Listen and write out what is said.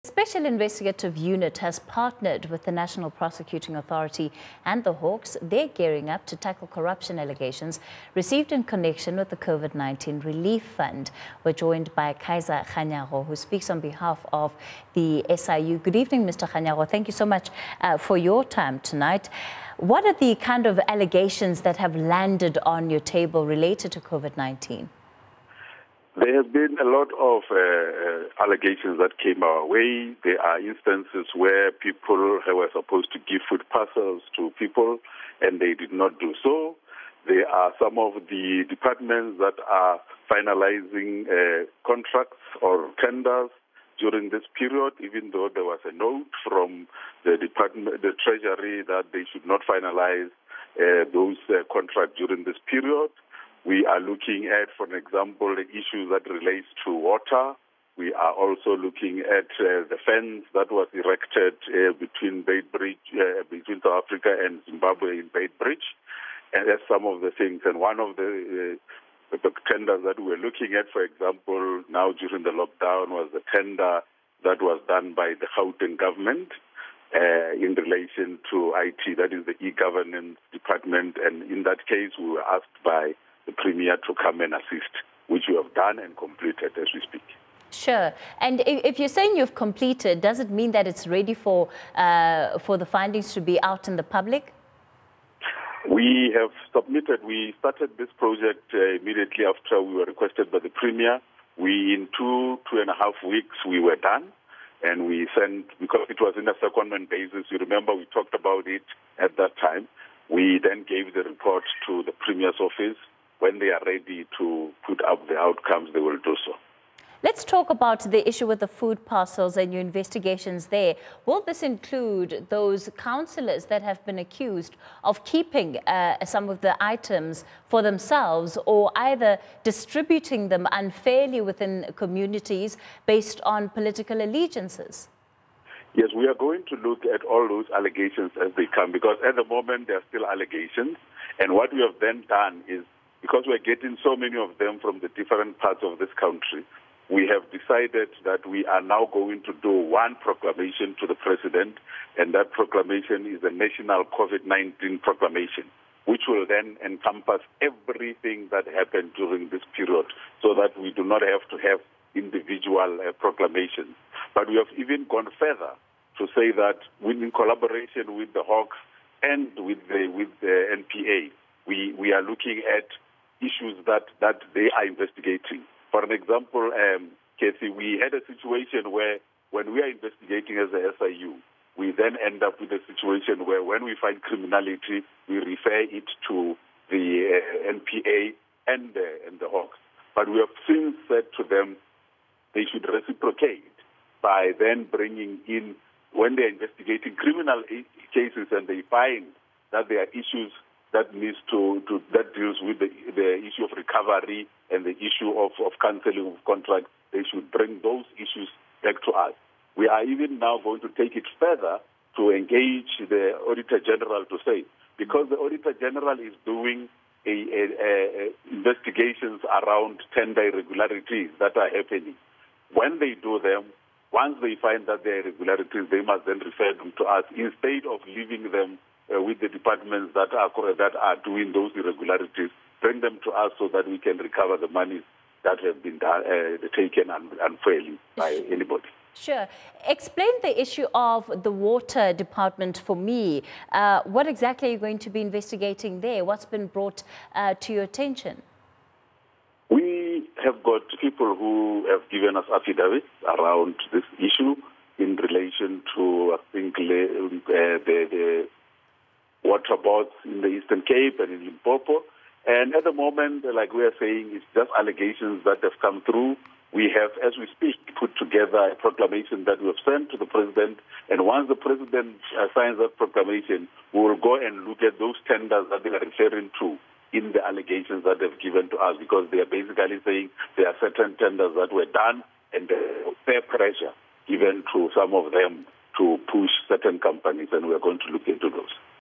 The Special Investigative Unit has partnered with the National Prosecuting Authority and the Hawks. They're gearing up to tackle corruption allegations received in connection with the Covid-19 Relief Fund. We're joined by Kaizer Kganyago, who speaks on behalf of the SIU. Good evening, Mr. Kganyago. Thank you so much for your time tonight. What are the kind of allegations that have landed on your table related to COVID-19? There has been a lot of allegations that came our way. There are instances where people were supposed to give food parcels to people and they did not do so. There are some of the departments that are finalizing contracts or tenders during this period, even though there was a note from the Treasury that they should not finalize those contracts during this period. We are looking at, for example, the issues that relates to water. We are also looking at the fence that was erected between between South Africa and Zimbabwe in Bridge, and that's some of the things. And one of the tenders that we're looking at, for example, now during the lockdown, was the tender that was done by the Gauteng government in relation to IT, that is the e-governance department. And in that case, we were asked by the Premier to come and assist, which we have done and completed as we speak. Sure. And if you're saying you've completed, does it mean that it's ready for the findings to be out in the public? We have submitted. We started this project immediately after we were requested by the Premier. In two and a half weeks, we were done. And we sent, because it was in a secondment basis, you remember we talked about it at that time. We then gave the report to the Premier's office. When they are ready to put up the outcomes, they will do so. Let's talk about the issue with the food parcels and your investigations there. Will this include those councillors that have been accused of keeping some of the items for themselves or either distributing them unfairly within communities based on political allegiances? Yes, we are going to look at all those allegations as they come, because at the moment there are still allegations. And what we have then done is, because we're getting so many of them from the different parts of this country, we have decided that we are now going to do one proclamation to the President, and that proclamation is a national COVID-19 proclamation, which will then encompass everything that happened during this period, so that we do not have to have individual proclamations. But we have even gone further to say that in collaboration with the Hawks and with the NPA, we are looking at issues that they are investigating. For an example, Cathy, we had a situation where when we are investigating as a SIU, we then end up with a situation where when we find criminality, we refer it to the NPA and the Hawks. But we have since said to them they should reciprocate by then bringing in, when they're investigating criminal cases and they find that there are issues that deals with the issue of recovery and the issue of cancelling of contracts, they should bring those issues back to us. We are even now going to take it further to engage the Auditor General to say, because the Auditor General is doing investigations around tender irregularities that are happening. When they do them, once they find that there are irregularities, they must then refer them to us instead of leaving them with the departments that are doing those irregularities. Bring them to us so that we can recover the money that have been taken unfairly by anybody. Sure. Explain the issue of the water department for me. What exactly are you going to be investigating there? What's been brought to your attention? We have got people who have given us affidavits around this issue in relation to, I think, the water boards in the Eastern Cape and in Limpopo. And at the moment, like we are saying, it's just allegations that have come through. We have, as we speak, put together a proclamation that we have sent to the President. And once the President signs that proclamation, we will go and look at those tenders that they are referring to in the allegations that they've given to us, because they are basically saying there are certain tenders that were done and fair pressure given to some of them to push certain companies, and we are going to look into those.